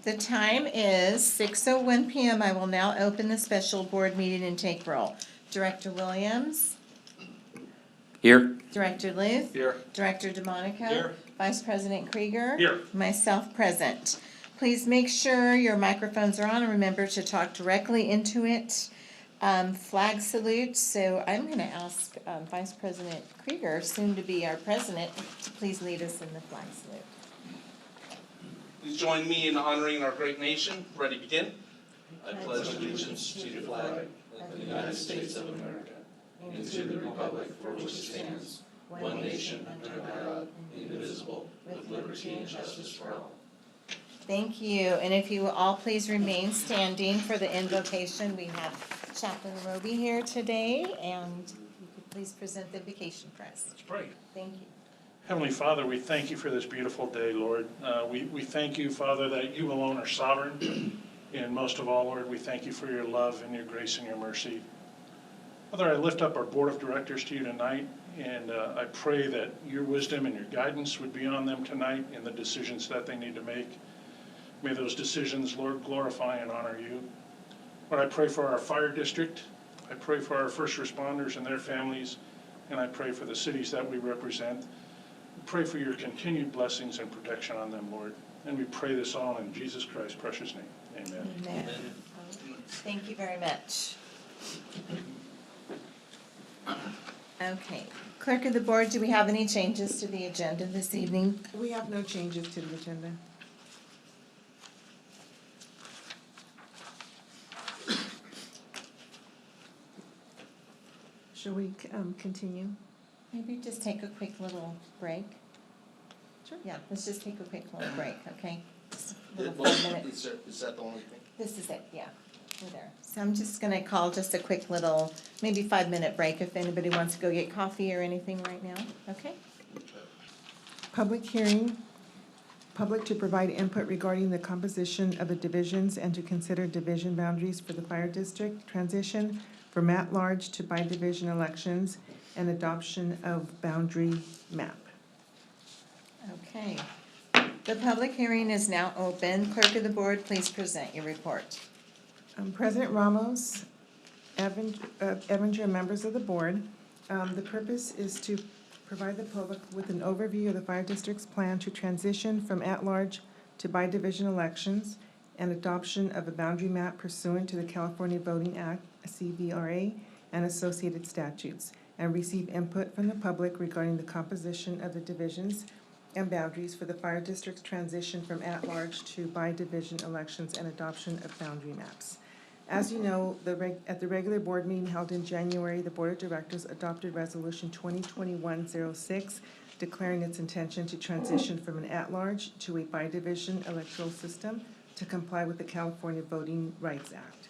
the time is 6:01 p.m. I will now open the special board meeting and take roll. Director Williams? Here. Director Luth? Here. Director DeMonico? Here. Vice President Krieger? Here. Myself present. Please make sure your microphones are on and remember to talk directly into it. Flag salute, so I'm going to ask Vice President Krieger, soon to be our president, to please lead us in the flag salute. Please join me in honoring our great nation. Ready, begin. I pledge allegiance to the flag of the United States of America and to the republic for which it stands, one nation under God, indivisible, with liberty and justice for all. Thank you, and if you will all please remain standing for the invocation. We have Chaplain Roby here today, and you could please present the invocation for us. Let's pray. Thank you. Heavenly Father, we thank you for this beautiful day, Lord. We thank you, Father, that you alone are sovereign. And most of all, Lord, we thank you for your love and your grace and your mercy. Father, I lift up our board of directors to you tonight, and I pray that your wisdom and your guidance would be on them tonight in the decisions that they need to make. May those decisions, Lord, glorify and honor you. Lord, I pray for our fire district. I pray for our first responders and their families, and I pray for the cities that we represent. We pray for your continued blessings and protection on them, Lord. And we pray this all in Jesus Christ's precious name. Amen. Amen. Thank you very much. Okay. Clerk of the board, do we have any changes to the agenda this evening? We have no changes to the agenda. Shall we continue? Maybe just take a quick little break. Sure. Yeah, let's just take a quick little break, okay? Just a little 5 minutes. Is that the only thing? This is it, yeah, we're there. So I'm just gonna call just a quick little, maybe 5-minute break if anybody wants to go get coffee or anything right now, okay? Public hearing. Public to provide input regarding the composition of the divisions and to consider division boundaries for the fire district, transition from at-large to by-division elections, and adoption of boundary map. Okay. The public hearing is now open. Clerk of the board, please present your report. President Ramos, Evinger, and members of the board, the purpose is to provide the public with an overview of the fire district's plan to transition from at-large to by-division elections and adoption of a boundary map pursuant to the California Voting Act, CVRA, and associated statutes, and receive input from the public regarding the composition of the divisions and boundaries for the fire district's transition from at-large to by-division elections and adoption of boundary maps. As you know, at the regular board meeting held in January, the Board of Directors adopted Resolution 2021-06, declaring its intention to transition from an at-large to a by-division electoral system to comply with the California Voting Rights Act.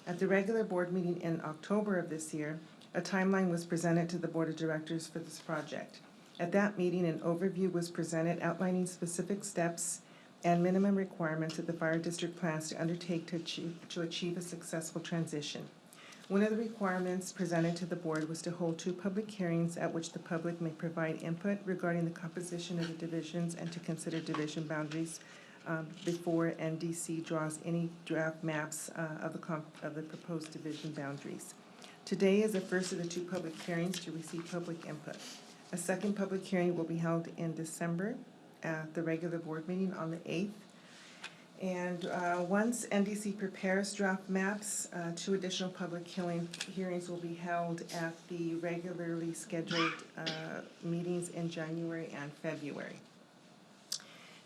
At the regular board meeting in October of this year, a timeline was presented to the Board of Directors for this project. At that meeting, an overview was presented outlining specific steps and minimum requirements that the fire district plans to undertake to achieve a successful transition. One of the requirements presented to the board was to hold 2 public hearings at which the public may provide input regarding the composition of the divisions and to consider division boundaries before NDC draws any draft maps of the proposed division boundaries. Today is the first of the 2 public hearings to receive public input. A second public hearing will be held in December at the regular board meeting on the 8th. And once NDC prepares draft maps, 2 additional public hearings will be held at the regularly scheduled meetings in January and February.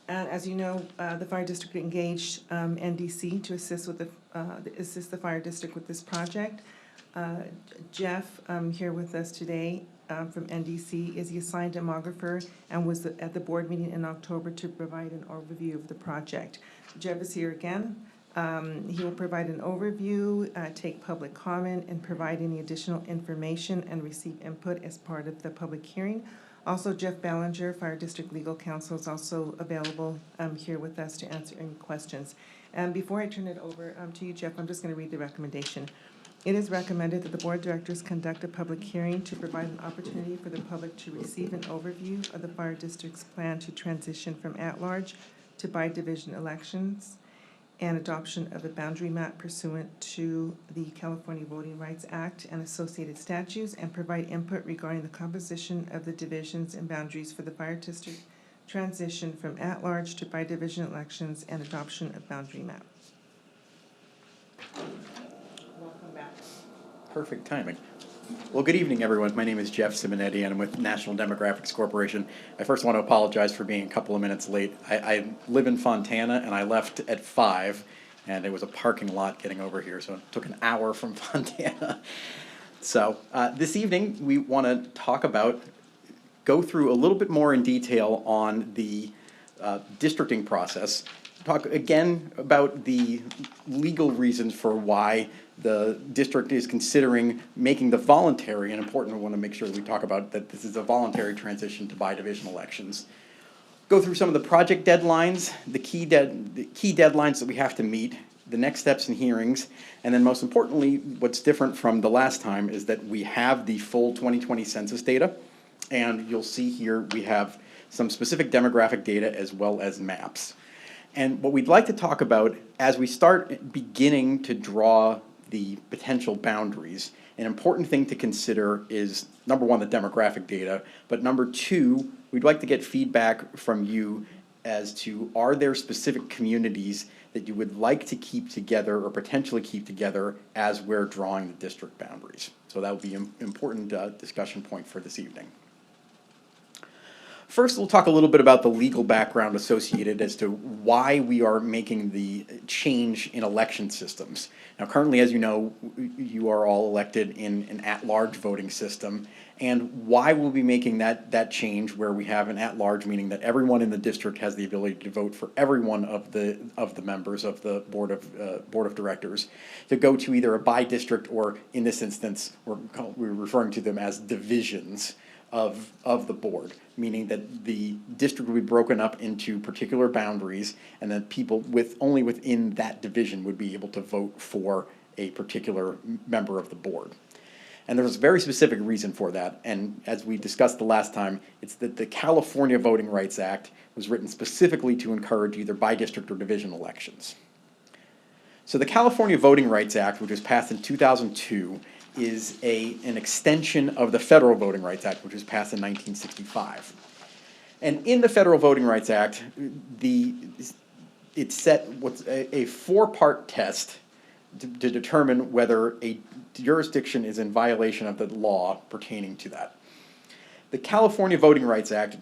And as you know, the fire district engaged NDC to assist the fire district with this project. Jeff, here with us today from NDC, is the assigned demographer and was at the board meeting in October to provide an overview of the project. Jeff is here again. He will provide an overview, take public comment, and provide any additional information and receive input as part of the public hearing. Also, Jeff Ballinger, Fire District Legal Counsel, is also available here with us to answer any questions. And before I turn it over to you, Jeff, I'm just going to read the recommendation. It is recommended that the Board of Directors conduct a public hearing to provide an opportunity for the public to receive an overview of the Fire District's plan to transition from at-large to by-division elections. and adoption of a boundary map pursuant to the California Voting Rights Act and associated statutes, and provide input regarding the composition of the divisions and boundaries for the fire district transition from at-large to by-division elections and adoption of boundary map. Welcome back. Perfect timing. Well, good evening, everyone. My name is Jeff Simonetti, and I'm with National Demographics Corporation. I first want to apologize for being a couple of minutes late. I live in Fontana, and I left at 5, and it was a parking lot getting over here, so it took an hour from Fontana. So this evening, we want to go through a little bit more in detail on the districting process. Talk again about the legal reasons for why the district is considering making the voluntary, and important, we want to make sure we talk about that this is a voluntary transition to bi-division elections. Go through some of the project deadlines, the key deadlines that we have to meet, the next steps and hearings, and then most importantly, what's different from the last time is that we have the full 2020 census data, and you'll see here we have some specific demographic data as well as maps. And what we'd like to talk about as we start beginning to draw the potential boundaries, an important thing to consider is, number one, the demographic data, but number two, we'd like to get feedback from you as to, are there specific communities that you would like to keep together or potentially keep together as we're drawing the district boundaries? So that would be an important discussion point for this evening. First, we'll talk a little bit about the legal background associated as to why we are making the change in election systems. Now, currently, as you know, you are all elected in an at-large voting system, and why we'll be making that change where we have an at-large, meaning that everyone in the district has the ability to vote for every one of the members of the board of directors, to go to either a by-district or, in this instance, we're referring to them as divisions of the board, meaning that the district will be broken up into particular boundaries, and then people only within that division would be able to vote for a particular member of the board. And there's a very specific reason for that, and as we discussed the last time, it's that the California Voting Rights Act was written specifically to encourage either by-district or division elections. So the California Voting Rights Act, which was passed in 2002, is an extension of the Federal Voting Rights Act, which was passed in 1965. And in the Federal Voting Rights Act, it set what's a four-part test to determine whether a jurisdiction is in violation of the law pertaining to that. The California Voting Rights Act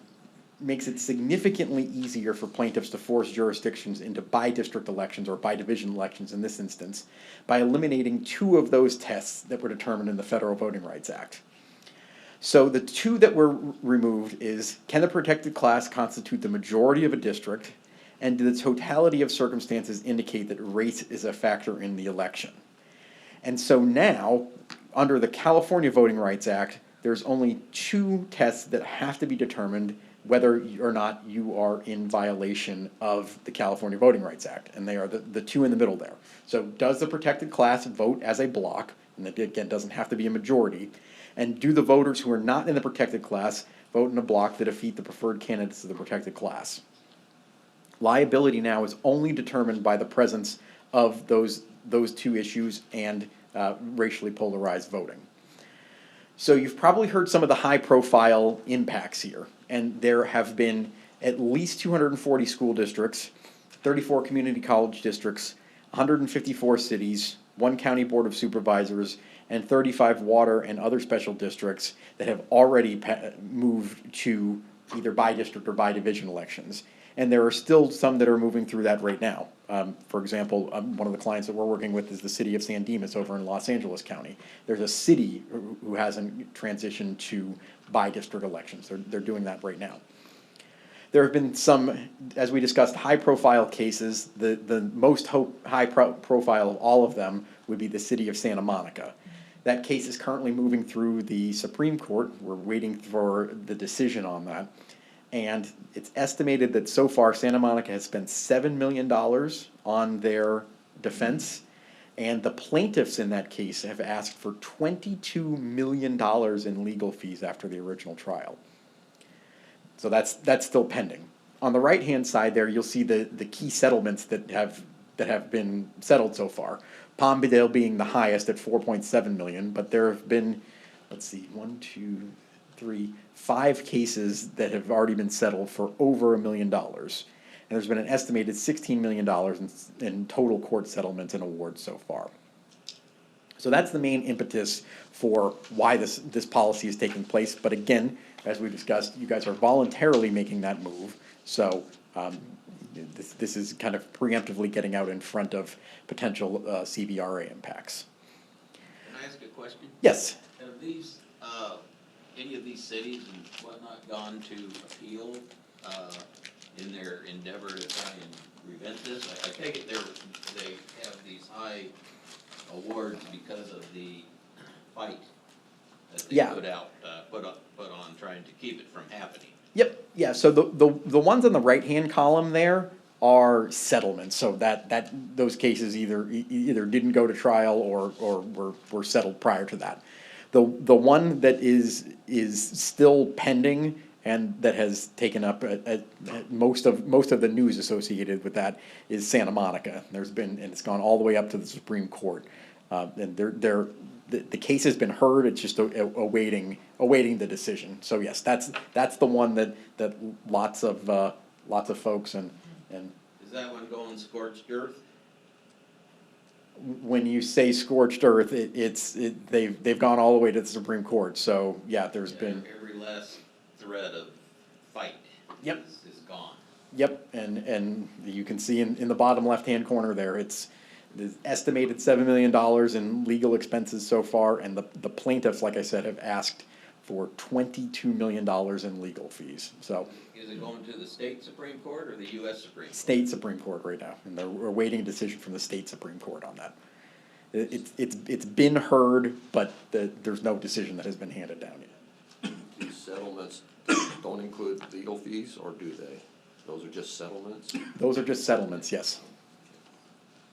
makes it significantly easier for plaintiffs to force jurisdictions into by-district elections or by-division elections in this instance by eliminating two of those tests that were determined in the Federal Voting Rights Act. So the two that were removed is, can the protected class constitute the majority of a district, and do the totality of circumstances indicate that race is a factor in the election? And so now, under the California Voting Rights Act, there's only two tests that have to be determined whether or not you are in violation of the California Voting Rights Act, and they are the two in the middle there. So does the protected class vote as a block, and it again doesn't have to be a majority, and do the voters who are not in the protected class vote in a block that defeat the preferred candidates of the protected class? Liability now is only determined by the presence of those two issues and racially polarized voting. So you've probably heard some of the high-profile impacts here, and there have been at least 240 school districts, 34 community college districts, 154 cities, 1 county board of supervisors, and 35 water and other special districts that have already moved to either by-district or by-division elections. And there are still some that are moving through that right now. For example, one of the clients that we're working with is the city of San Dimas over in Los Angeles County. There's a city who hasn't transitioned to by-district elections. They're doing that right now. There have been some, as we discussed, high-profile cases. The most high-profile of all of them would be the city of Santa Monica. That case is currently moving through the Supreme Court. We're waiting for the decision on that. And it's estimated that so far Santa Monica has spent $7 million on their defense, and the plaintiffs in that case have asked for $22 million in legal fees after the original trial. So that's still pending. On the right-hand side there, you'll see the key settlements that have that have been settled so far. Palmdale being the highest at 4.7 million, but there have been, let's see, 5 cases that have already been settled for over $1 million. And there's been an estimated $16 million in total court settlements and awards so far. So that's the main impetus for why this policy is taking place. But again, as we discussed, you guys are voluntarily making that move. So this is kind of preemptively getting out in front of potential CVRA impacts. Can I ask a question? Yes. Have these, any of these cities and whatnot gone to appeal in their endeavor to try and prevent this? I take it they have these high awards because of the fight that they Yeah. put on trying to keep it from happening. Yep. Yeah. So the ones on the right-hand column there are settlements. So that those cases either didn't go to trial or were settled prior to that. The one that is still pending and that has taken up at most of the news associated with that is Santa Monica. And it's gone all the way up to the Supreme Court, and the case has been heard. It's just awaiting the decision. So yes, that's the one that lots of folks and Is that one going scorched earth? when you say scorched earth, they've gone all the way to the Supreme Court. So yeah, there's been. Every last thread of fight. Yep. Is gone. Yep, and you can see in the bottom left-hand corner there, it's the estimated $7 million in legal expenses so far, and the plaintiffs, like I said, have asked for $22 million in legal fees. So Is it going to the state Supreme Court or the U.S. Supreme Court? state Supreme Court right now, and we're awaiting a decision from the state Supreme Court on that. It's been heard, but there's no decision that has been handed down yet. These settlements don't include legal fees, or do they? Those are just settlements? Those are just settlements, yes.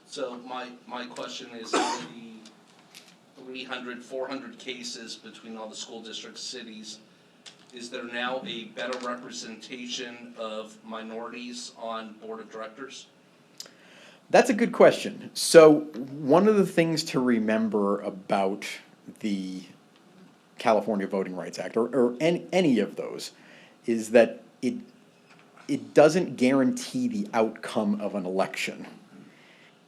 So my question is, the 300, 400 cases between all the school districts, cities, is there now a better representation of minorities on board of directors? That's a good question. So one of the things to remember about the California Voting Rights Act, or any of those, is that it doesn't guarantee the outcome of an election.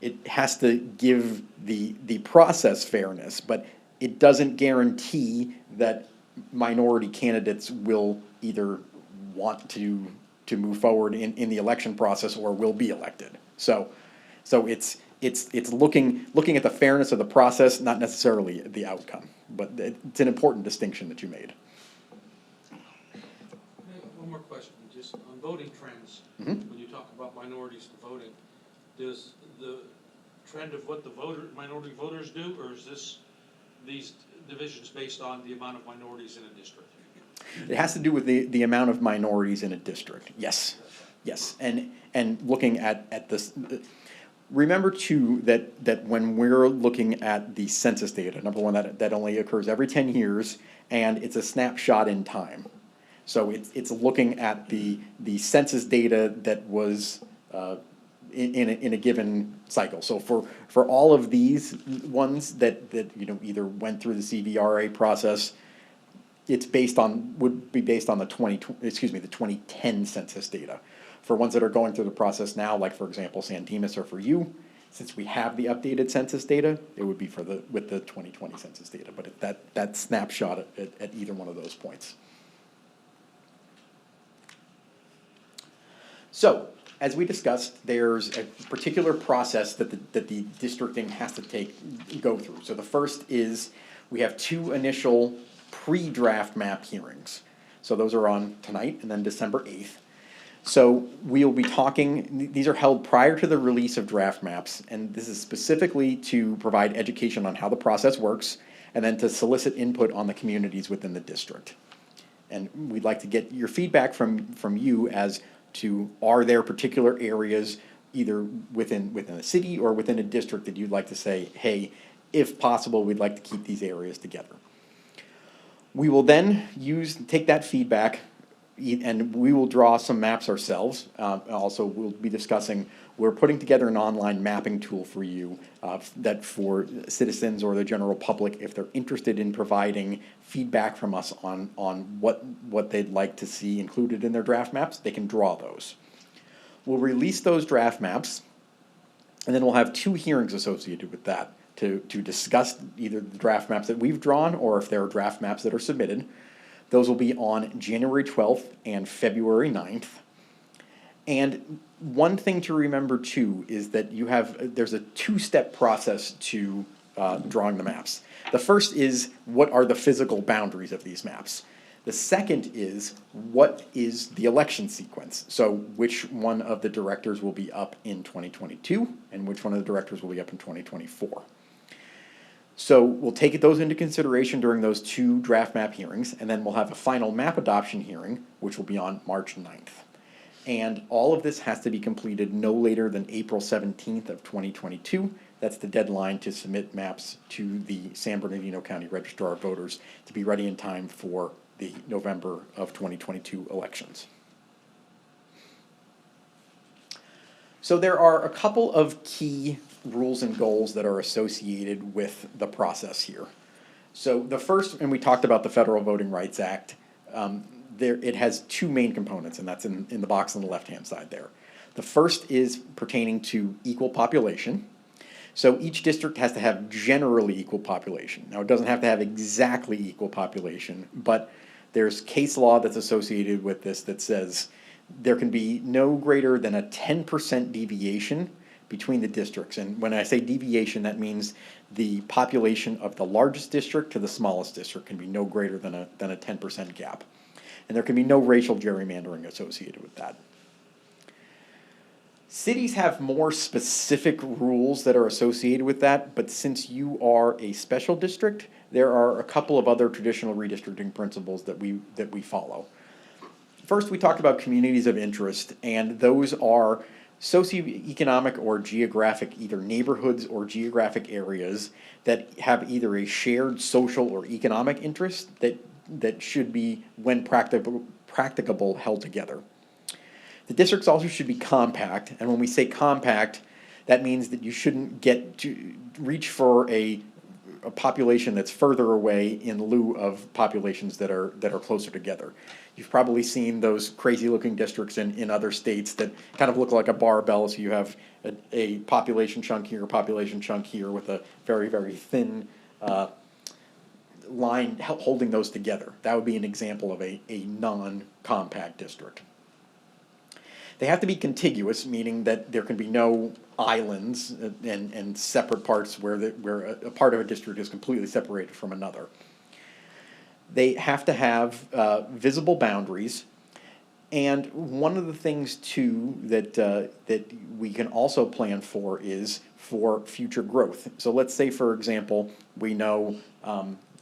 It has to give the process fairness, but it doesn't guarantee that minority candidates will either want to move forward in the election process or will be elected. So it's looking at the fairness of the process, not necessarily the outcome. But it's an important distinction that you made. One more question, just on voting trends. Mhm. When you talk about minorities to voting, does the trend of what the minority voters do, or is these divisions based on the amount of minorities in a district? It has to do with the amount of minorities in a district. Yes, and looking at this. Remember too that when we're looking at the census data, number one, that only occurs every 10 years, and it's a snapshot in time. So it's looking at the census data that was in a given cycle. So for all of these ones that either went through the CVRA process, would be based on the 2010 census data. For ones that are going through the process now, like for example San Dimas or for you, since we have the updated census data, it would be with the 2020 census data. But that snapshot at either one of those points. So, as we discussed, there's a particular process that the districting has to go through. So the first is we have 2 initial pre-draft map hearings. So those are on tonight and then December 8th. So we'll be talking, these are held prior to the release of draft maps, and this is specifically to provide education on how the process works and then to solicit input on the communities within the district. And we'd like to get your feedback from you as to, are there particular areas either within a city or within a district that you'd like to say, hey, if possible, we'd like to keep these areas together. We will then take that feedback and we will draw some maps ourselves. Also, we'll be discussing we're putting together an online mapping tool for you that for citizens or the general public, if they're interested in providing feedback from us on what they'd like to see included in their draft maps, they can draw those. We'll release those draft maps, and then we'll have 2 hearings associated with that to discuss either the draft maps that we've drawn or if there are draft maps that are submitted. Those will be on January 12th and February 9th. And one thing to remember too is that there's a 2-step process to drawing the maps. The first is, what are the physical boundaries of these maps? The second is, what is the election sequence? So which one of the directors will be up in 2022 and which one of the directors will be up in 2024? So we'll take those into consideration during those 2 draft map hearings, and then we'll have a final map adoption hearing, which will be on March 9th. And all of this has to be completed no later than April 17th of 2022. That's the deadline to submit maps to the San Bernardino County Registrar of Voters to be ready in time for the November of 2022 elections. So there are a couple of key rules and goals that are associated with the process here. So the first, and we talked about the Federal Voting Rights Act, it has 2 main components, and that's in the box on the left-hand side there. The first is pertaining to equal population. So each district has to have generally equal population. Now, it doesn't have to have exactly equal population, but there's case law that's associated with this that says there can be no greater than a 10% deviation between the districts. And when I say deviation, that means the population of the largest district to the smallest district can be no greater than a 10% gap. And there can be no racial gerrymandering associated with that. Cities have more specific rules that are associated with that, but since you are a special district, there are a couple of other traditional redistricting principles that we follow. First, we talked about communities of interest, and those are socioeconomic or geographic, either neighborhoods or geographic areas that have either a shared social or economic interest that should be, when practicable, held together. The districts also should be compact, and when we say compact, that means that you shouldn't get to reach for a population that's further away in lieu of populations that are closer together. You've probably seen those crazy-looking districts in other states that kind of look like a barbell, so you have a population chunk here, a population chunk here, with a very, very thin line holding those together. That would be an example of a non-compact district. They have to be contiguous, meaning that there can be no islands and separate parts where a part of a district is completely separated from another. They have to have visible boundaries, and one of the things too that we can also plan for is for future growth. So let's say, for example, we know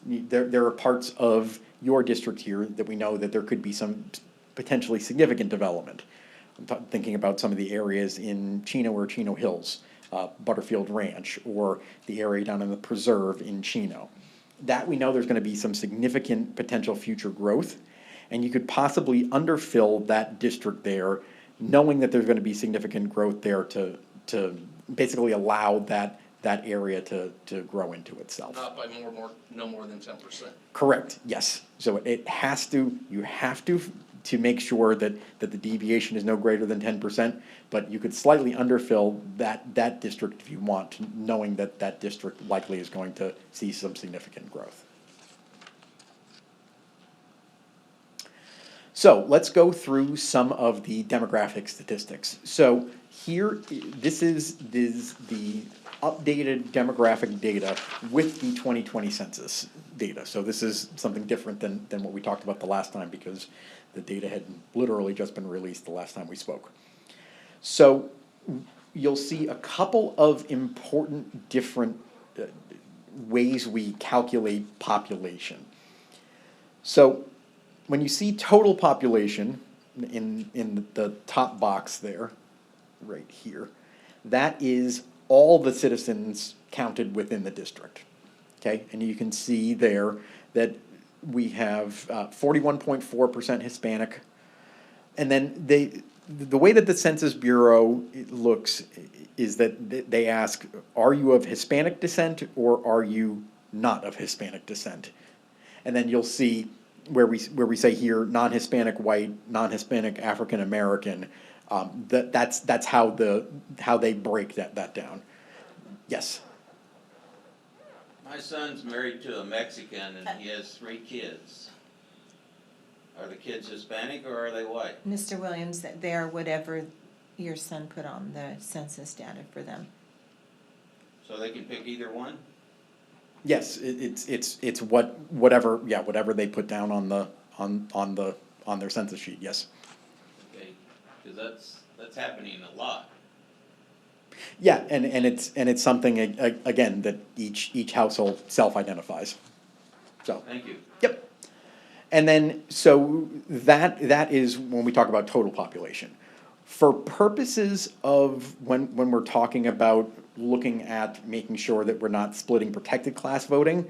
there are parts of your district here that we know that there could be some potentially significant development. I'm thinking about some of the areas in Chino or Chino Hills, Butterfield Ranch, or the area down in the preserve in Chino. That we know there's going to be some significant potential future growth, and you could possibly underfill that district there, knowing that there's going to be significant growth there to basically allow that area to grow into itself. Not by no more than 10%. Correct, yes. So you have to make sure that the deviation is no greater than 10%, but you could slightly underfill that district if you want, knowing that district likely is going to see some significant growth. So let's go through some of the demographic statistics. So here, this is the updated demographic data with the 2020 census data. So this is something different than what we talked about the last time, because the data had literally just been released the last time we spoke. So you'll see a couple of important different ways we calculate population. So when you see total population in the top box there, right here, that is all the citizens counted within the district. Okay, and you can see there that we have 41.4% Hispanic, and then the way that the Census Bureau looks is that they ask, are you of Hispanic descent or are you not of Hispanic descent? And then you'll see where we say here, non-Hispanic white, non-Hispanic African American, that's how they break that down. Yes. My son's married to a Mexican and he has 3 kids. Are the kids Hispanic or are they white? Mr. Williams, that they're whatever your son put on the census data for them. So they can pick either one? Yes, it's whatever they put down on their census sheet. Yes. Okay, because that's happening a lot. Yeah, and it's something again that each household self-identifies. So. Thank you. Yep. And then so that is when we talk about total population. For purposes of when we're talking about looking at making sure that we're not splitting protected class voting,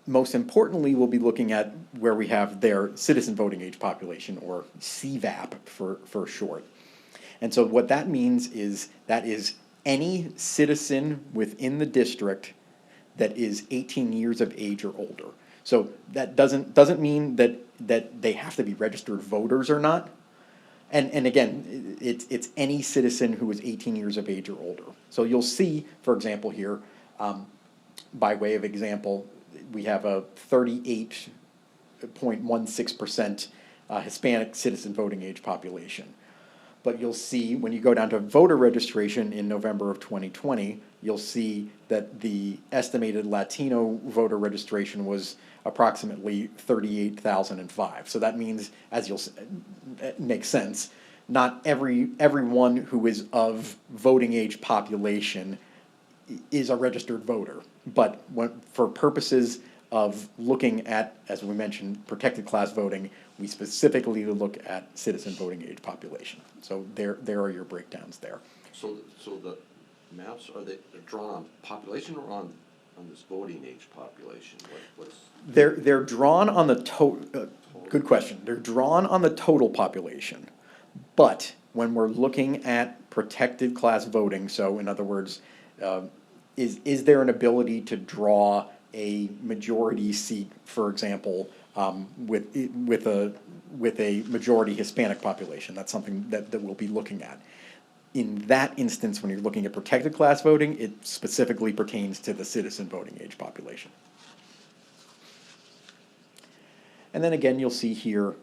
most importantly, we'll be looking at where we have their citizen voting age population, or CVAP for short. And so what that means is that is any citizen within the district that is 18 years of age or older. So that doesn't mean that they have to be registered voters or not. And again, it's any citizen who is 18 years of age or older. So you'll see, for example, here, by way of example, we have a 38.16% Hispanic citizen voting age population. But you'll see when you go down to voter registration in November of 2020, you'll see that the estimated Latino voter registration was approximately 38,005. So that means, as it makes sense, not everyone who is of voting age population is a registered voter. But for purposes of looking at, as we mentioned, protected class voting, we specifically look at citizen voting age population. So there are your breakdowns there. So the maps, they're drawn on population or on this voting age population? What's They're drawn on the total. Good question. They're drawn on the total population, but when we're looking at protected class voting, so in other words, is there an ability to draw a majority seat, for example, with a majority Hispanic population? That's something that we'll be looking at. In that instance, when you're looking at protected class voting, it specifically pertains to the citizen voting age population. And then again, you'll see here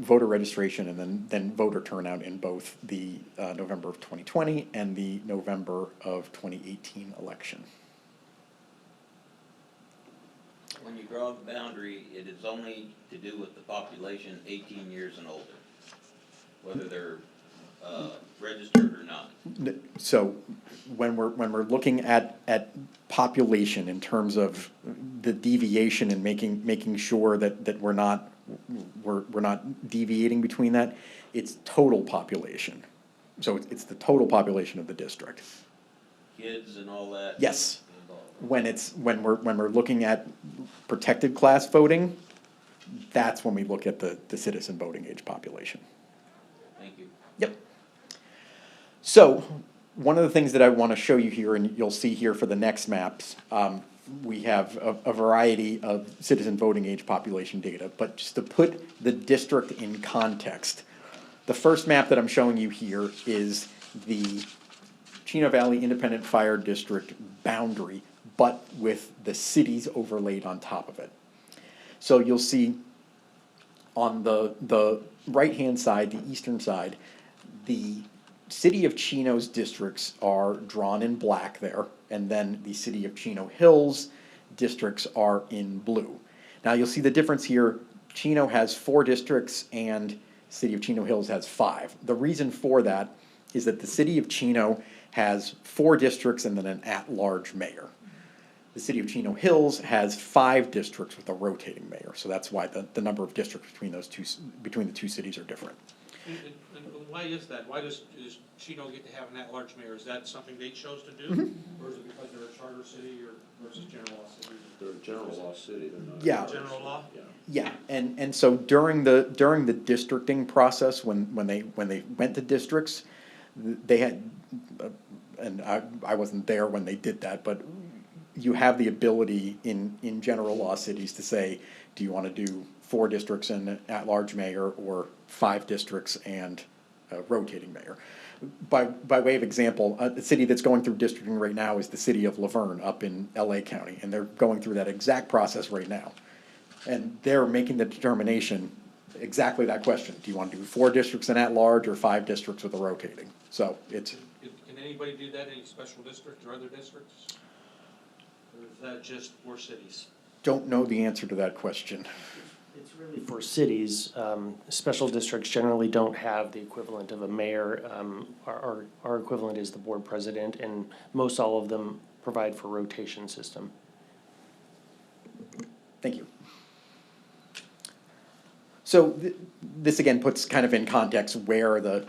voter registration and then voter turnout in both the November of 2020 and the November of 2018 election. When you draw the boundary, it is only to do with the population 18 years and older, whether they're registered or not. So when we're looking at population in terms of the deviation and making sure that we're not deviating between that, it's total population. So it's the total population of the district. Kids and all that? Yes. When we're looking at protected class voting, that's when we look at the citizen voting age population. Thank you. Yep. So one of the things that I want to show you here, and you'll see here for the next maps, we have a variety of citizen voting age population data, but just to put the district in context, the first map that I'm showing you here is the Chino Valley Independent Fire District boundary, but with the cities overlaid on top of it. So you'll see on the right-hand side, the eastern side, the City of Chino's districts are drawn in black there, and then the City of Chino Hills districts are in blue. Now you'll see the difference here. Chino has 4 districts and City of Chino Hills has 5. The reason for that is that the City of Chino has 4 districts and then an at-large mayor. The City of Chino Hills has 5 districts with a rotating mayor, so that's why the number of districts between the two cities are different. And why is that? Why does Chino get to have an at-large mayor? Is that something they chose to do? Or is it because they're a charter city or versus general law city? They're a general law city, they're not. Yeah. General law? Yeah, and so during the districting process, when they went to districts, they had, and I wasn't there when they did that, but you have the ability in general law cities to say, do you want to do 4 districts and at-large mayor, or 5 districts and a rotating mayor? By way of example, a city that's going through districting right now is the city of Laverne up in LA County, and they're going through that exact process right now. And they're making the determination, exactly that question, do you want to do 4 districts and at-large, or 5 districts with a rotating? So it's, Can anybody do that in any special district or other districts? Or is that just for cities? don't know the answer to that question. It's really for cities. Special districts generally don't have the equivalent of a mayor. Our equivalent is the board president, and most all of them provide for rotation system. Thank you. So this again puts kind of in context where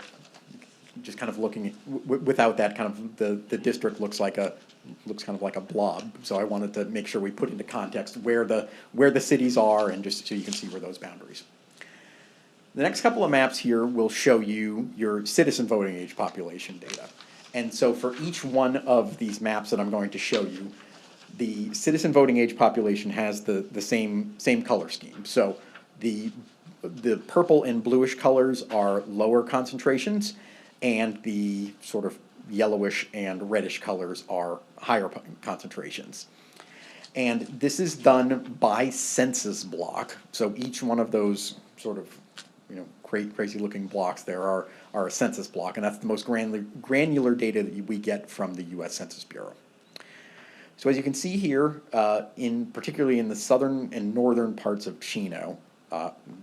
just kind of looking, without that kind of, the district looks kind of like a blob. So I wanted to make sure we put into context where the cities are, and just so you can see where those boundaries. The next couple of maps here will show you your citizen voting age population data. And so for each one of these maps that I'm going to show you, the citizen voting age population has the same color scheme. So the purple and bluish colors are lower concentrations, and the sort of yellowish and reddish colors are higher concentrations. And this is done by census block. So each one of those sort of, crazy looking blocks there are a census block, and that's the most granular data that we get from the U.S. Census Bureau. So as you can see here, particularly in the southern and northern parts of Chino,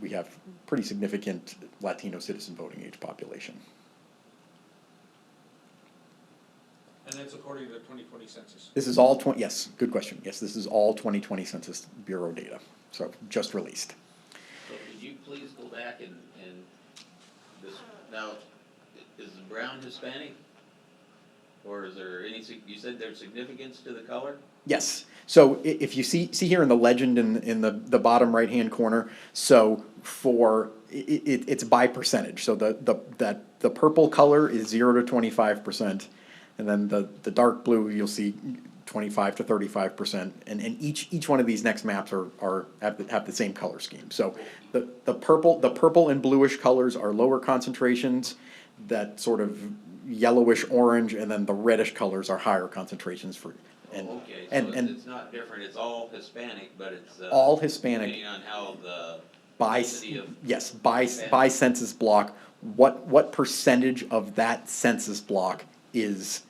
we have pretty significant Latino citizen voting age population. And that's according to the 2020 census. This is all yes, good question. Yes, this is all 2020 Census Bureau data, so just released. So could you please go back and this, now, is the brown Hispanic? Or is there any, you said there's significance to the color? Yes. So if you see here in the legend in the bottom right-hand corner, so it's by percentage. So the purple color is 0 to 25%, and then the dark blue you'll see 25 to 35%, and each one of these next maps have the same color scheme. So the purple and bluish colors are lower concentrations, that sort of yellowish orange, and then the reddish colors are higher concentrations for. Okay, so it's not different, it's all Hispanic, but it's all Hispanic. depending on how the By density of by census block, what percentage of that census block is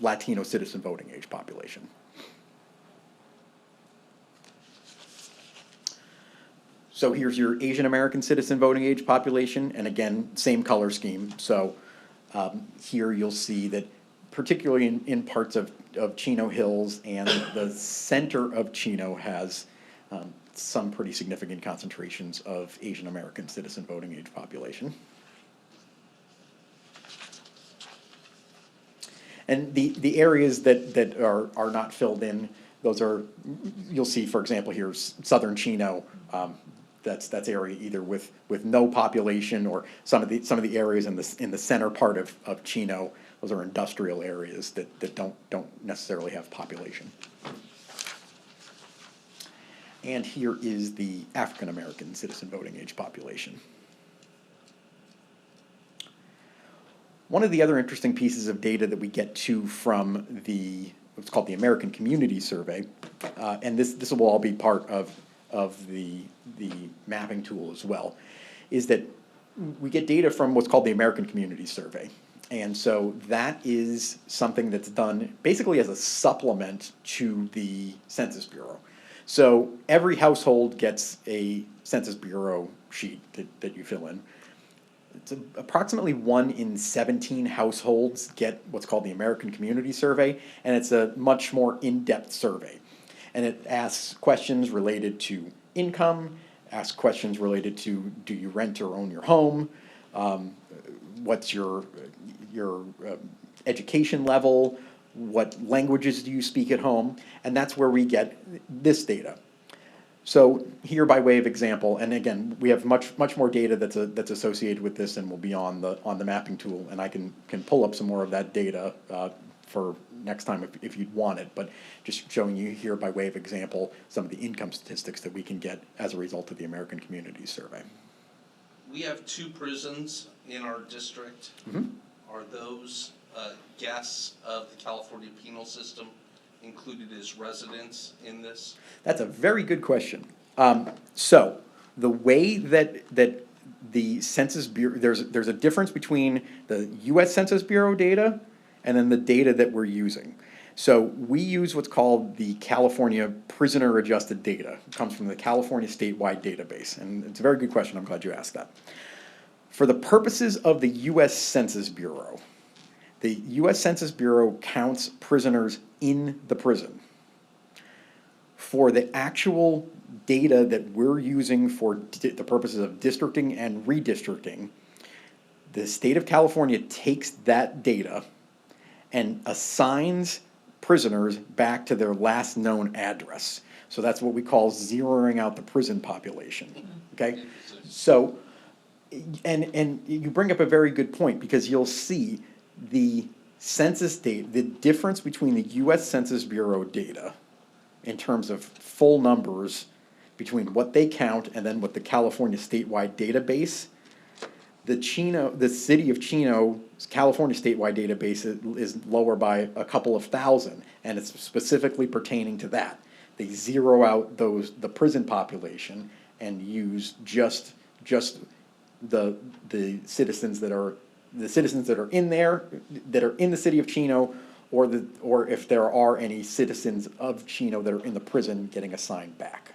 Latino citizen voting age population? So here's your Asian American citizen voting age population, and again, same color scheme. So here you'll see that particularly in parts of Chino Hills and the center of Chino has some pretty significant concentrations of Asian American citizen voting age population. And the areas that are not filled in, those are, you'll see, for example, here, southern Chino, that's area either with no population, or some of the areas in the center part of Chino, those are industrial areas that don't necessarily have population. And here is the African American citizen voting age population. One of the other interesting pieces of data that we get from what's called the American Community Survey, and this will all be part of the mapping tool as well, is that we get data from what's called the American Community Survey. And so that is something that's done basically as a supplement to the Census Bureau. So every household gets a Census Bureau sheet that you fill in. It's approximately 1 in 17 households get what's called the American Community Survey, and it's a much more in-depth survey. And it asks questions related to income, asks questions related to, do you rent or own your home, what's your education level, what languages do you speak at home, and that's where we get this data. So here, by way of example, and again, we have much more data that's associated with this and will be on the mapping tool, and I can pull up some more of that data for next time if you'd want it, but just showing you here by way of example some of the income statistics that we can get as a result of the American Communities Survey. We have 2 prisons in our district. Are those guests of the California penal system included as residents in this? That's a very good question. So the way that the Census Bureau, there's a difference between the U.S. Census Bureau data and then the data that we're using. So we use what's called the California Prisoner Adjusted Data. It comes from the California statewide database, and it's a very good question. I'm glad you asked that. For the purposes of the U.S. Census Bureau, the U.S. Census Bureau counts prisoners in the prison. For the actual data that we're using for the purposes of districting and redistricting, the state of California takes that data and assigns prisoners back to their last known address. So that's what we call zeroing out the prison population, okay? So, and you bring up a very good point, because you'll see the census data, the difference between the U.S. Census Bureau data in terms of full numbers between what they count and then what the California statewide database. The city of Chino's California statewide database is lower by a couple of thousand, and it's specifically pertaining to that. They zero out the prison population and use just the citizens that are in there, that are in the city of Chino, or if there are any citizens of Chino that are in the prison getting assigned back.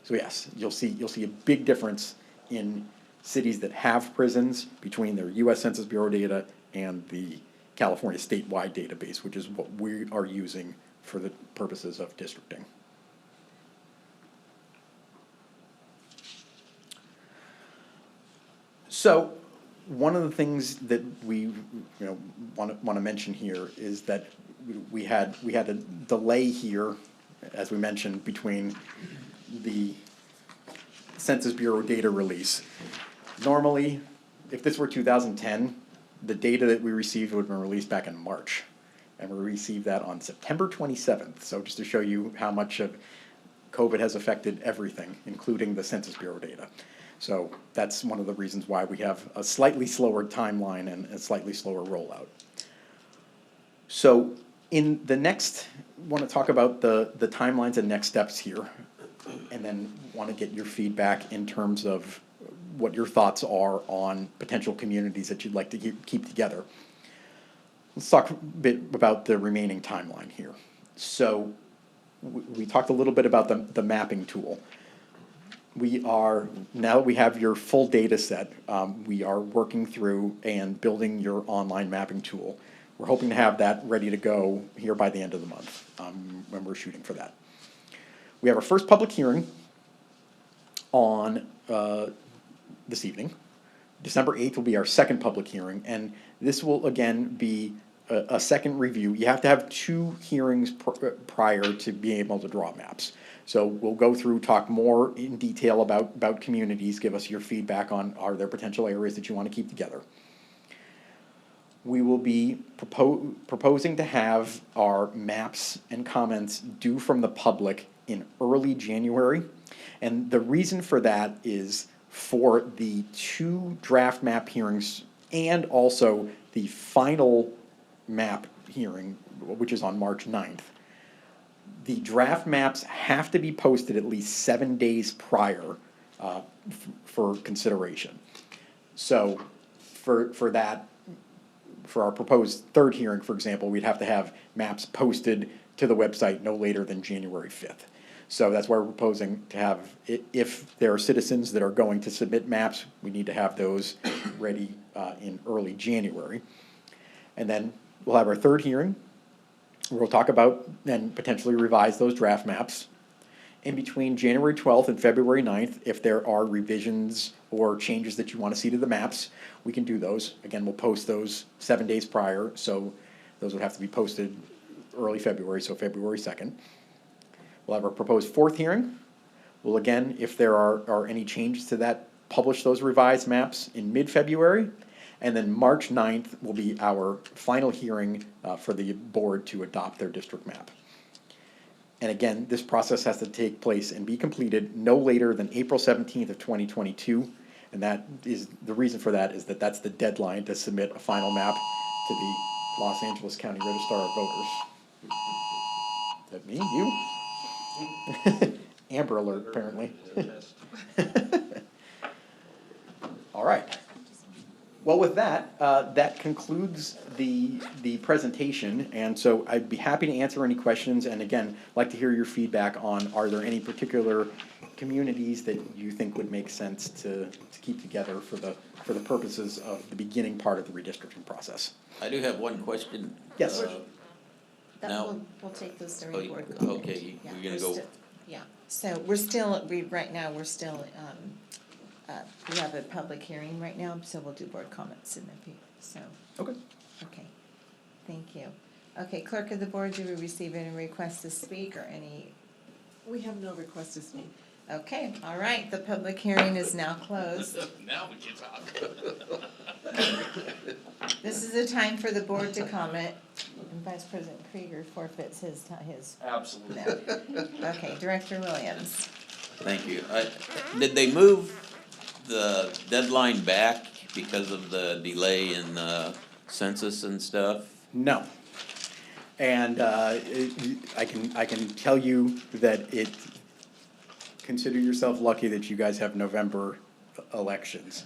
So yes, you'll see a big difference in cities that have prisons between their U.S. Census Bureau data and the California statewide database, which is what we are using for the purposes of districting. So one of the things that we want to mention here is that we had a delay here, as we mentioned, between the Census Bureau data release. Normally, if this were 2010, the data that we received would have been released back in March, and we received that on September 27th. So just to show you how much of COVID has affected everything, including the Census Bureau data. So that's one of the reasons why we have a slightly slower timeline and a slightly slower rollout. So in the next, I want to talk about the timelines and next steps here, and then want to get your feedback in terms of what your thoughts are on potential communities that you'd like to keep together. Let's talk a bit about the remaining timeline here. So we talked a little bit about the mapping tool. Now that we have your full data set, we are working through and building your online mapping tool. We're hoping to have that ready to go here by the end of the month, when we're shooting for that. We have our first public hearing on this evening. December 8th will be our second public hearing, and this will again be a second review. You have to have 2 hearings prior to being able to draw maps. So we'll go through, talk more in detail about communities, give us your feedback on, are there potential areas that you want to keep together. We will be proposing to have our maps and comments due from the public in early January. And the reason for that is for the 2 draft map hearings and also the final map hearing, which is on March 9th. The draft maps have to be posted at least 7 days prior for consideration. So for that, for our proposed third hearing, for example, we'd have to have maps posted to the website no later than January 5th. So that's why we're proposing to have, if there are citizens that are going to submit maps, we need to have those ready in early January. And then we'll have our third hearing, where we'll talk about and potentially revise those draft maps. In between January 12th and February 9th, if there are revisions or changes that you want to see to the maps, we can do those. Again, we'll post those 7 days prior, so those would have to be posted early February, so February 2nd. We'll have our proposed fourth hearing. We'll again, if there are any changes to that, publish those revised maps in mid-February. And then March 9th will be our final hearing for the board to adopt their district map. And again, this process has to take place and be completed no later than April 17th of 2022. And that is, the reason for that is that that's the deadline to submit a final map to the Los Angeles County Registrar of Voters. Is that me? You? Amber alert, apparently. All right. Well, with that, that concludes the presentation, and so I'd be happy to answer any questions, and again, like to hear your feedback on, are there any particular communities that you think would make sense to keep together for the purposes of the beginning part of the redistricting process? I do have one question. Yes. That Now- we'll take those Oh, during you- board comment. okay, Yeah, you're gonna we're go- still- Yeah, so right now, we're still, we have a public hearing right now, so we'll do board comments in the, so, Okay. okay, thank you. Okay, clerk of the board, do we receive any requests to speak or any? We have no request to speak. Okay, all right, the public hearing is now closed. Now we can talk. This is the time for the board to comment, and Vice President Krieger forfeits his. Absolutely. Okay, Director Williams. Thank you. Did they move the deadline back because of the delay in census and stuff? No. And I can tell you that consider yourself lucky that you guys have November elections.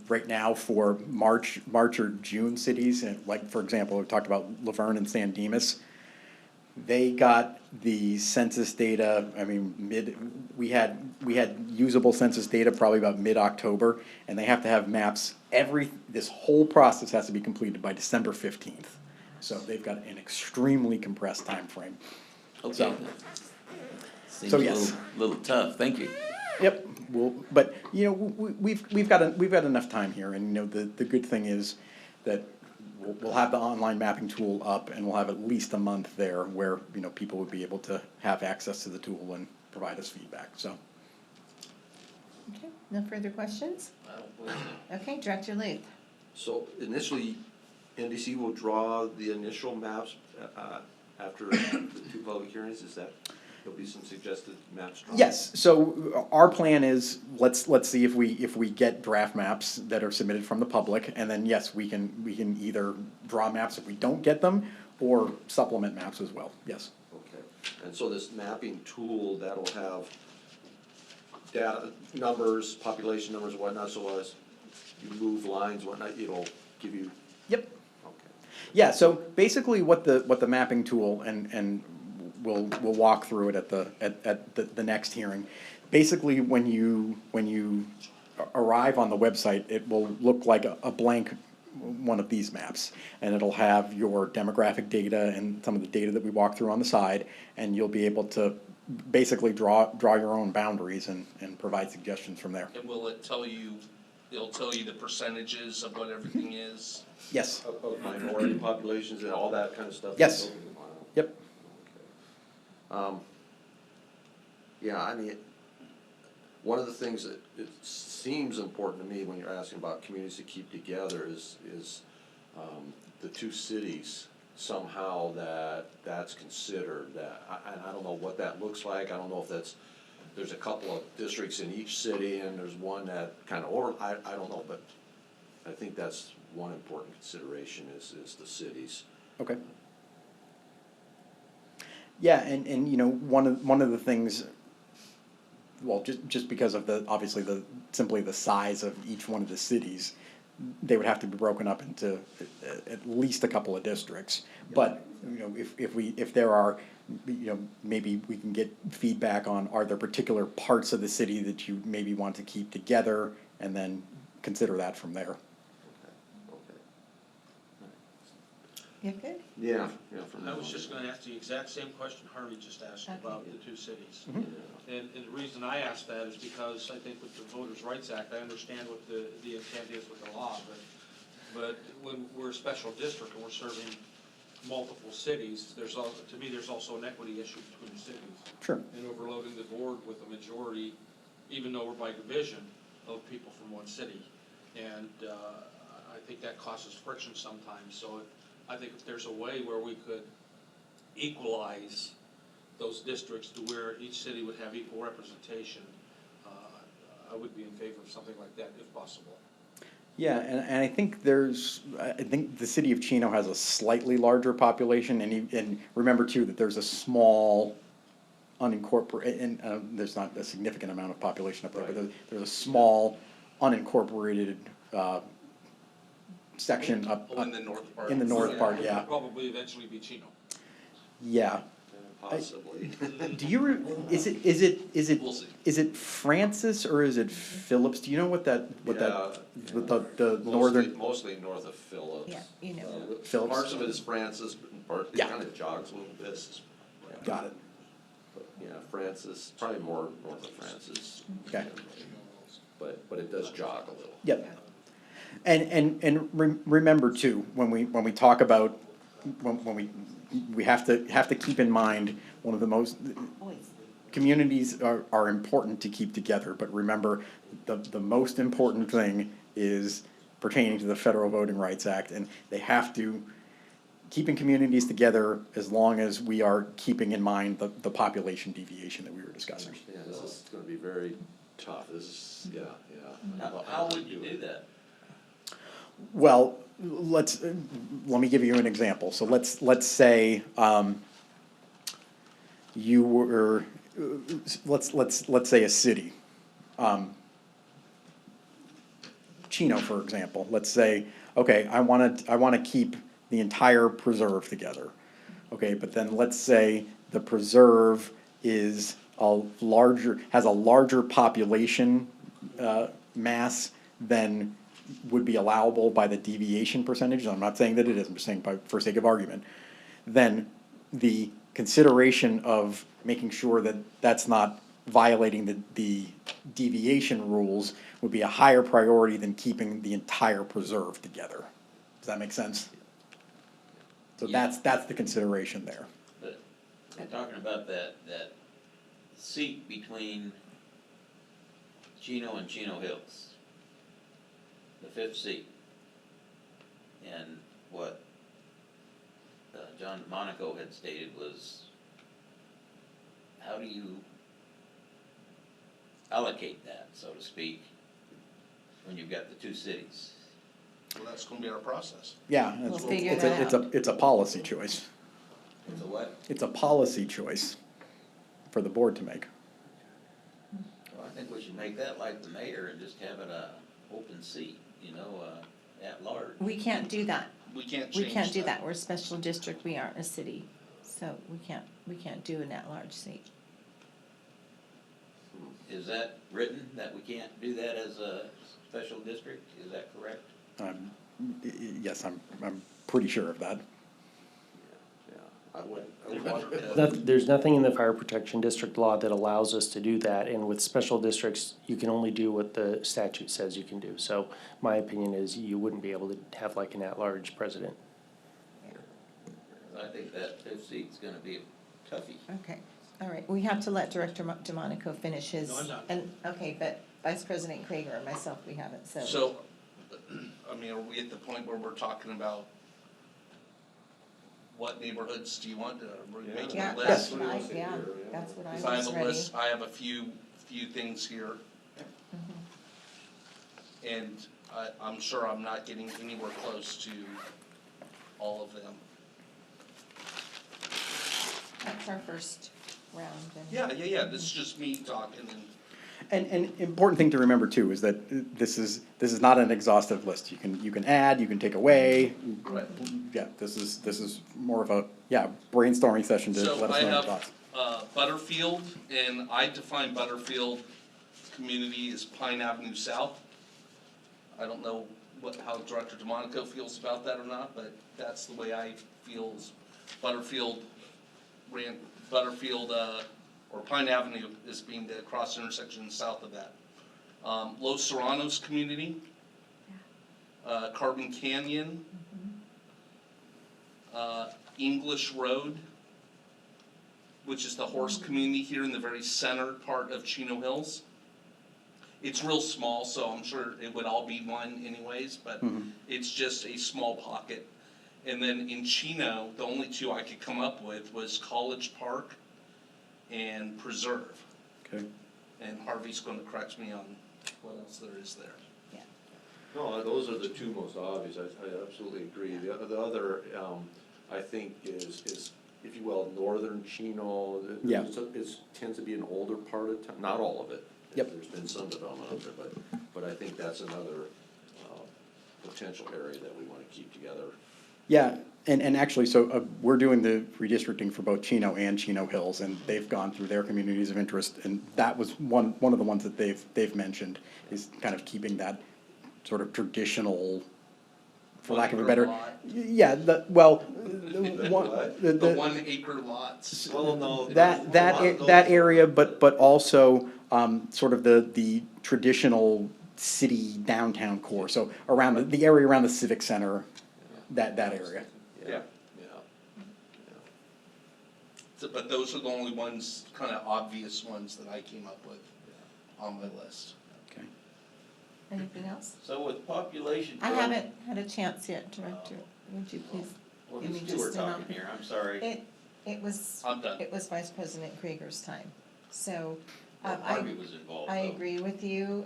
Right now for March or June cities, and like for example, we talked about Laverne and San Dimas, they got the census data, I mean, we had usable census data probably about mid-October, and they have to have maps, this whole process has to be completed by December 15th. So they've got an extremely compressed time frame. Okay. So- Seems so a yes. little tough, thank you. Yep, but you know, we've got enough time here, and you know, the good thing is that we'll have the online mapping tool up, and we'll have at least a month there where, you know, people would be able to have access to the tool and provide us feedback, so. Okay, no further questions? I don't believe so. Okay, Director Luth. So initially, NDC will draw the initial maps after the two public hearings, is that, there'll be some suggested maps drawn? Yes, so our plan is, let's see if we get draft maps that are submitted from the public, and then yes, we can either draw maps if we don't get them, or supplement maps as well, yes. Okay, and so this mapping tool, that'll have data, numbers, population numbers and whatnot, so as you move lines, whatnot, it'll give you, Yep. okay. Yeah, so basically what the mapping tool, and we'll walk through it at the next hearing. Basically, when you arrive on the website, it will look like a blank one of these maps, and it'll have your demographic data and some of the data that we walk through on the side, and you'll be able to basically draw your own boundaries and provide suggestions from there. And will it tell you, it'll tell you the percentages of what everything is? Yes. Of minority populations and all that kind of stuff? Yes. Yep. Yeah, I mean, one of the things that it seems important to me when you're asking about communities to keep together is the two cities, somehow that's considered, and I don't know what that looks like, I don't know if there's a couple of districts in each city and there's one that kind of I don't know, but I think that's one important consideration is the cities. Okay. Yeah, and you know, one of the things, well, just because of obviously simply the size of each one of the cities, they would have to be broken up into at least a couple of districts. But you know, if there are, you know, maybe we can get feedback on, are there particular parts of the city that you maybe want to keep together, and then consider that from there. Okay. You good? Yeah, from I now was on. just gonna ask the exact same question Harvey just asked Okay. about the two cities. Yeah. And the reason I asked that is because I think with the Voters' Rights Act, I understand what the intent is with the law, but when we're a special district and we're serving multiple cities, to me, there's also an equity issue between the cities. Sure. And overloading the board with a majority, even though we're by division, of people from one city. And, I think that causes friction sometimes, so I think if there's a way where we could equalize those districts to where each city would have equal representation, I would be in favor of something like that if possible. Yeah, and I think I think the city of Chino has a slightly larger population, and remember too that there's a small unincorporated, and there's not a significant amount of population up there, but there's a small unincorporated, section up. Oh, in the north part. In the north part, yeah. Probably eventually be Chino. Yeah. Possibly. Do you, is it, We'll see. is it Francis or is it Phillips? Do you know what that, with the Mostly- northern, Mostly north of Phillips. Yeah, you know. Phillips? Parts of it is Francis, but part, it Yeah. kind of jogs a little bit. Yeah. Got it, But, yeah, Francis, probably more north of Francis. okay. But it does jog a little. Yep. And remember too, when we talk about, when we have to keep in mind, one of the most, Always. communities are important to keep together, but remember, the most important thing is pertaining to the Federal Voting Rights Act, and they have to, keeping communities together as long as we are keeping in mind the population deviation that we were discussing. Yeah, this is gonna be very tough. This is, yeah. How would you do that? Well, let me give you an example. So let's say, you were, let's say a city. Chino, for example, let's say, okay, I wanna keep the entire preserve together. Okay, but then let's say the preserve has a larger population, mass than would be allowable by the deviation percentage. I'm not saying that it is, I'm just saying for sake of argument. Then the consideration of making sure that that's not violating the deviation rules would be a higher priority than keeping the entire preserve together. Does that make sense? So Yeah. that's the consideration there. But I'm talking about that seat between Chino and Chino Hills. The fifth seat. And what John Monaco had stated was, how do you allocate that, so to speak, when you've got the two cities? Well, that's gonna be our process. Yeah, We'll it's, figure it's that a, out. it's a policy choice. It's a what? It's a policy choice for the board to make. Well, I think we should make that like the mayor and just have it a open seat, at large. We can't do that. We can't We change can't do that. We're a special district. We aren't a city. So we can't do an at-large seat. Is that written, that we can't do that as a special district? Is that correct? Yes, I'm pretty sure of that. Yeah, I would. There's nothing in the fire protection district law that allows us to do that, and with special districts, you can only do what the statute says you can do. So my opinion is you wouldn't be able to have like an at-large president. I think that fifth seat's gonna be a toughie. Okay, all right. We have to let Director DeMonico finish his. No, I'm done. And, okay, but Vice President Krieger and myself, we haven't, so. So, I mean, are we at the point where we're talking about what neighborhoods do you want, we're making Yeah, a that's list? what I, yeah, that's what I Cause I was have a ready. list, I have a few things here. And I'm sure I'm not getting anywhere close to all of them. That's our first round and. Yeah, this is just me talking and And important thing to remember too is that this is not an exhaustive list. You can add, you can take away. Right. Yeah, this is more of a, brainstorming session to So let us I know your have thoughts. Butterfield, and I define Butterfield community as Pine Avenue South. I don't know how Director DeMonico feels about that or not, but that's the way I feel. Butterfield, or Pine Avenue is being the cross intersection south of that. Los Serranos community, Carbon Canyon, English Road, which is the horse community here in the very center part of Chino Hills. It's real small, so I'm sure it would all be one anyways, but it's just a small pocket. And then in Chino, the only two I could come up with was College Park and Preserve. Okay. And Harvey's gonna correct me on what else there is there. No, those are the two most obvious, I absolutely agree. The other, I think is, if you will, northern Chino. Yeah. It tends to be an older part of town, not all of it. Yep. There's been some development out there, but I think that's another, potential area that we wanna keep together. Yeah, and actually, so we're doing the redistricting for both Chino and Chino Hills, and they've gone through their communities of interest, and that was one of the ones that they've mentioned, is kind of keeping that sort of traditional, for lack of a better. Lot. Yeah, the 1 acre lots. Well, no. that area, but also, sort of the traditional city downtown core, so around the area around the civic center, that area. Yeah. So, but those are the only ones, kinda obvious ones that I came up with on my list. Okay. Anything else? So with population I growth. haven't had a chance yet, Director. Would you please? Well, give me these two are just an talking opportunity? here, I'm sorry. It was, I'm done. it was Vice President Krieger's time. So, Well, Harvey was involved I though. agree with you,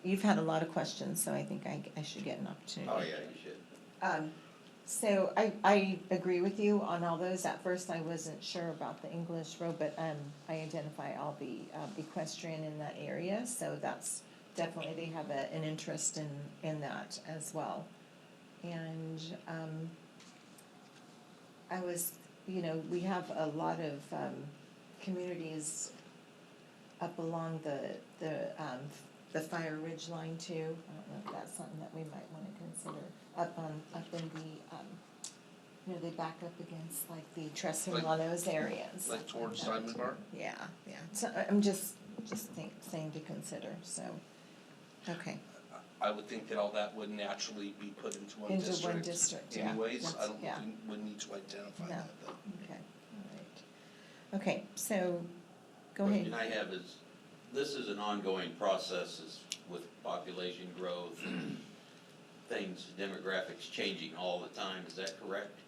you've had a lot of questions, so I think I should get an opportunity. Oh, yeah, you should. So I agree with you on all those. At first, I wasn't sure about the English road, but, I identify all the, equestrian in that area, so that's definitely, they have an interest in that as well. And, I was, we have a lot of, communities up along the Fire Ridge line too. I don't know if that's something that we might wanna consider, up in the, they back up against like the Tresimilanos areas. Like towards that. Simon Bar? Yeah, so I'm just saying to consider, so, okay. I would think that all that would naturally be put into one Into district. one district, yeah. Anyways, I That's- don't yeah. think we need to identify No. that though. Okay, all right. Okay, so, go ahead. Question I have is, this is an ongoing process with population growth and things, demographics changing all the time, is that correct?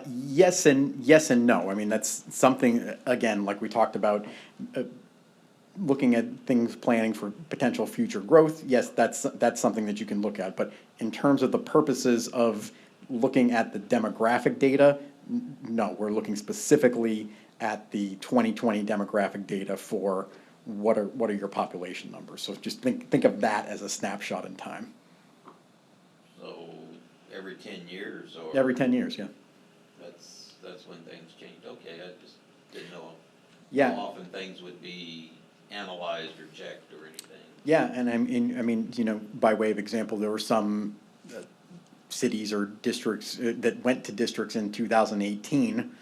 Yes and no. I mean, that's something, again, like we talked about, looking at things, planning for potential future growth. Yes, that's something that you can look at. But in terms of the purposes of looking at the demographic data, no, we're looking specifically at the 2020 demographic data for what are your population numbers. So just think of that as a snapshot in time. So, every 10 years or? Every 10 years, yeah. That's when things change, okay, I just didn't know Yeah. how often things would be analyzed or checked or anything. Yeah, and I mean, by way of example, there were some cities or districts that went to districts in 2018,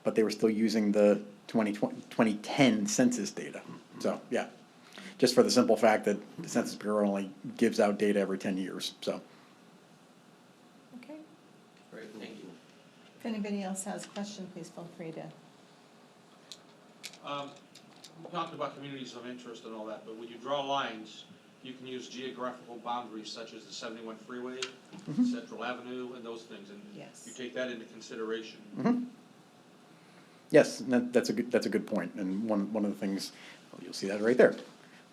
but they were still using the 2010 census data. So, yeah, just for the simple fact that the Census Bureau only gives out data every 10 years, so. Okay, Great, thank you. if anybody else has a question, please feel free to. We talked about communities of interest and all that, but when you draw lines, you can use geographical boundaries such as the 71 freeway, Central Avenue, and those things, and Yes. you take that into consideration. Yes, and that's a good point, and one of the things, well, you'll see that right there.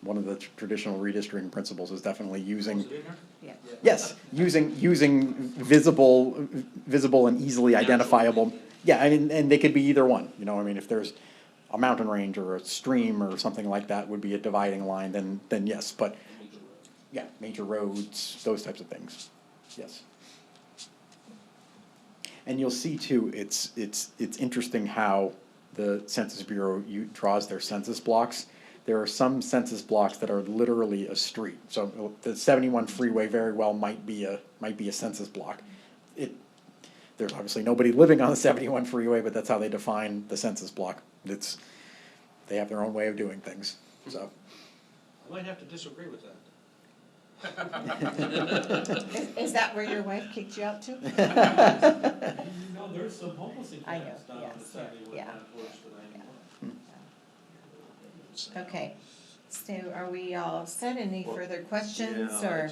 One of the traditional redistricting principles is definitely using. Was it in there? Yeah. Yes, using visible and easily identifiable. Yeah, I mean, and they could be either one, I mean, if there's a mountain range or a stream or something like that would be a dividing line, then yes, but, yeah, major roads, those types of things, yes. And you'll see too, it's interesting how the Census Bureau draws their census blocks. there are some census blocks that are literally a street. So the 71 freeway very well might be a census block. There's obviously nobody living on the 71 freeway, but that's how they define the census block. They have their own way of doing things, so. I might have to disagree with that. Is that where your wife kicked you out to? No, there's some homeless I know, camps down on the yes, 71 yeah. line towards the 91. Okay, so are we all set? Any Well, further questions Yeah, or?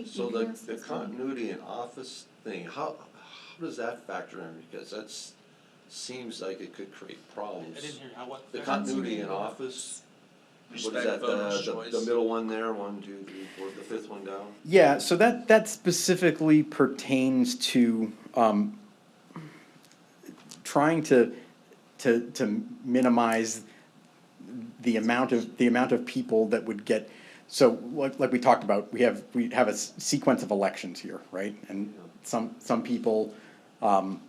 so the continuity in office thing, how does that factor in? Because that's, seems like it could create problems. I didn't hear how, what? The continuity in office, what is Respect that, voters' the choice. middle one there, 1, 2, 3, 4, the fifth one down? Yeah, so that specifically pertains to, trying to minimize the amount of people that would get, so like we talked about, we have a sequence of elections here, right? And some people, there'll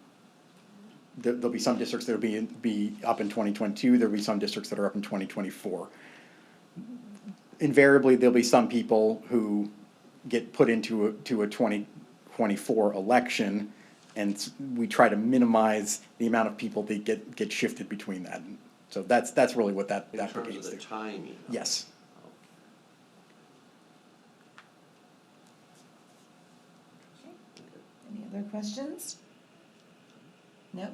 be some districts that'll be up in 2022, there'll be some districts that are up in 2024. Invariably, there'll be some people who get put into a 2024 election, and we try to minimize the amount of people that get shifted between that. So that's really what that In terms pertains of the to. timing. Yes. Any other questions? No?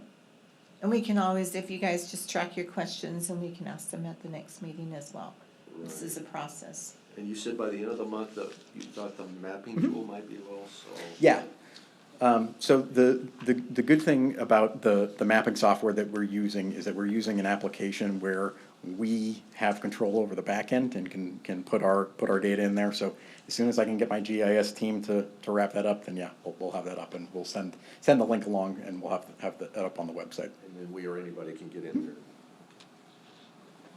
And we can always, if you guys just track your questions, and we can ask them at the next meeting as well. This is a process. And you said by the end of the month that you thought the mapping tool might be available, so. Yeah. So the good thing about the mapping software that we're using is that we're using an application where we have control over the back end and can put our data in there. So as soon as I can get my GIS team to wrap that up, then yeah, we'll have that up, and we'll send the link along, and we'll have that up on the website. And then we or anybody can get in there.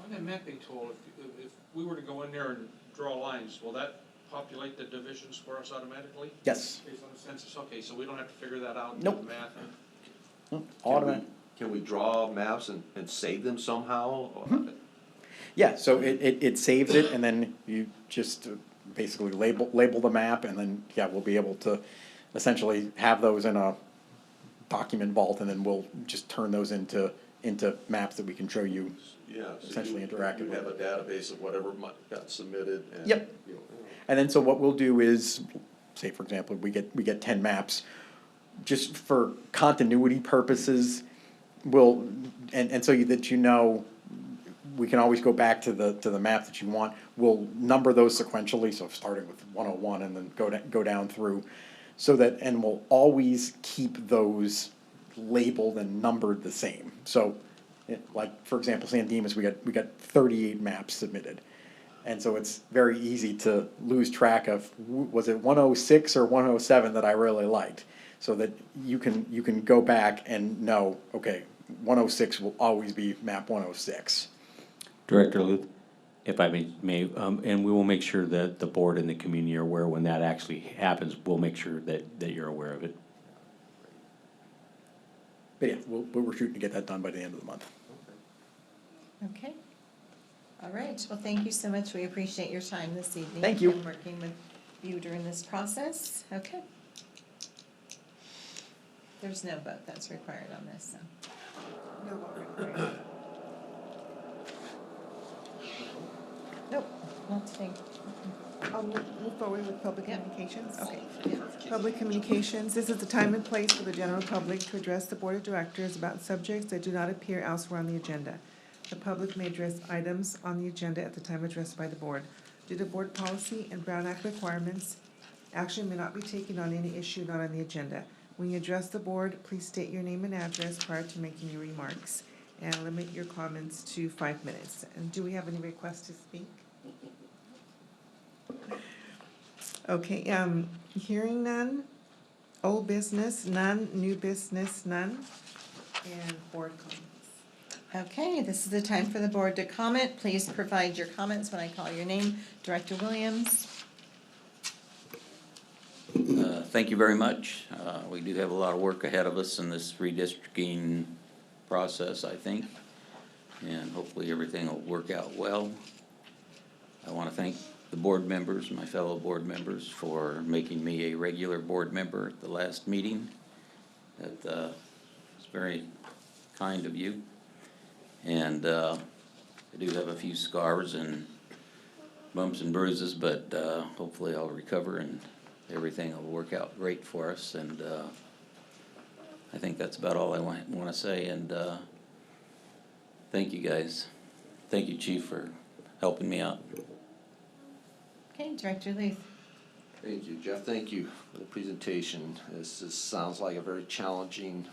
On that mapping tool, if we were to go in there and draw lines, will that populate the divisions for us automatically? Yes. Based on the census, okay, so we don't have to figure that out in Nope. the math? Automatic. Can we draw maps and save them somehow? Yeah, so it saves it, and then you just basically label the map, and then, yeah, we'll be able to essentially have those in a document vault, and then we'll just turn those into maps that we can show you. Yeah. So Essentially interactive You have a with database of whatever got submitted and. Yep. you know, And then, so what we'll do is, say for example, we get 10 maps, just for continuity purposes, and so that you know, we can always go back to the map that you want. We'll number those sequentially, so starting with 101 and then go down through, so that, and we'll always keep those labeled and numbered the same. So, like for example, San Dimas, we got 38 maps submitted. And so it's very easy to lose track of, was it 106 or 107 that I really liked? So that you can go back and know, okay, 106 will always be map 106. Director Luth, if I may, and we will make sure that the board and the community are aware when that actually happens. We'll make sure that you're aware of it. But yeah, we're shooting to get that done by the end of the month. Okay. All right, well, thank you so much. We appreciate your time this evening. Thank you. And working with you during this process. Okay. There's no vote that's required on this, so. No vote required. Nope, not today. I'll move forward with public Yep. communications. Okay. Yeah. Public communications, this is the time and place for the general public to address the board of directors about subjects that do not appear elsewhere on the agenda. The public may address items on the agenda at the time addressed by the board. Due to board policy and Brown Act requirements, action may not be taken on any issue not on the agenda. When you address the board, please state your name and address prior to making your remarks, and limit your comments to 5 minutes. And do we have any requests to speak? Okay, hearing none, old business, none, new business, none, and board comments. Okay, this is the time for the board to comment. Please provide your comments when I call your name. Director Williams. Thank you very much. We do have a lot of work ahead of us in this redistricting process, I think, and hopefully everything will work out well. I want to thank the board members, my fellow board members, for making me a regular board member at the last meeting. That was very kind of you. And I do have a few scars and bumps and bruises, but hopefully I'll recover and everything will work out great for us. And I think that's about all I want to say. And thank you guys. Thank you, Chief, for helping me out. Okay, Director Luth. Thank you, Jeff. Thank you for the presentation. This sounds like a very challenging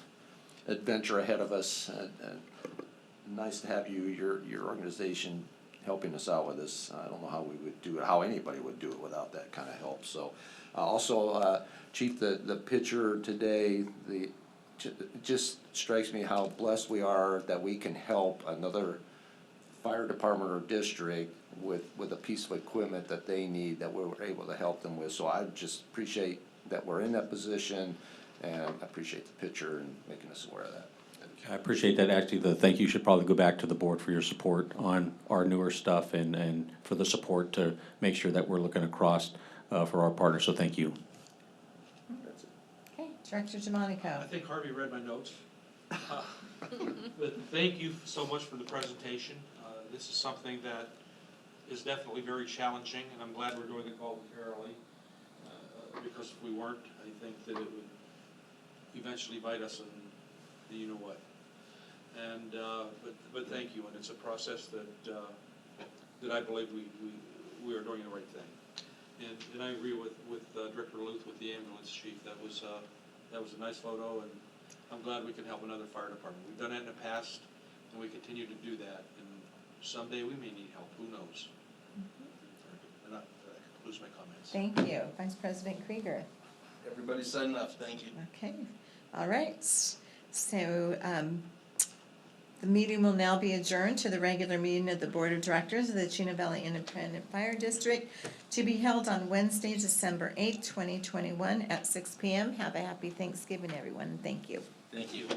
adventure ahead of us. Nice to have you, your organization, helping us out with this. I don't know how we would do it, how anybody would do it without that kind of help. So, also, Chief, the picture today, it just strikes me how blessed we are that we can help another fire department or district with a piece of equipment that they need, that we're able to help them with. So I just appreciate that we're in that position, and I appreciate the picture and making us aware of that. I appreciate that. Actually, the thank you should probably go back to the board for your support on our newer stuff and for the support to make sure that we're looking across for our partners. So thank you. That's it. Okay, Director DeMonico. I think Harvey read my notes. But thank you so much for the presentation. This is something that is definitely very challenging, and I'm glad we're doing it voluntarily. Because if we weren't, I think that it would eventually bite us in the you-know-what. And, but thank you, and it's a process that I believe we are doing the right thing. And I agree with Director Luth with the ambulance chief. That was a nice photo, and I'm glad we can help another fire department. We've done that in the past, and we continue to do that. And someday we may need help. Who knows? And that concludes my comments. Thank you. Vice President Krieger. Everybody said enough, thank you. Okay, all right. So the meeting will now be adjourned to the regular meeting of the Board of Directors of the Chino Valley Independent Fire District to be held on Wednesday, December 8th, 2021 at 6 p.m. Have a happy Thanksgiving, everyone. Thank you. Thank you.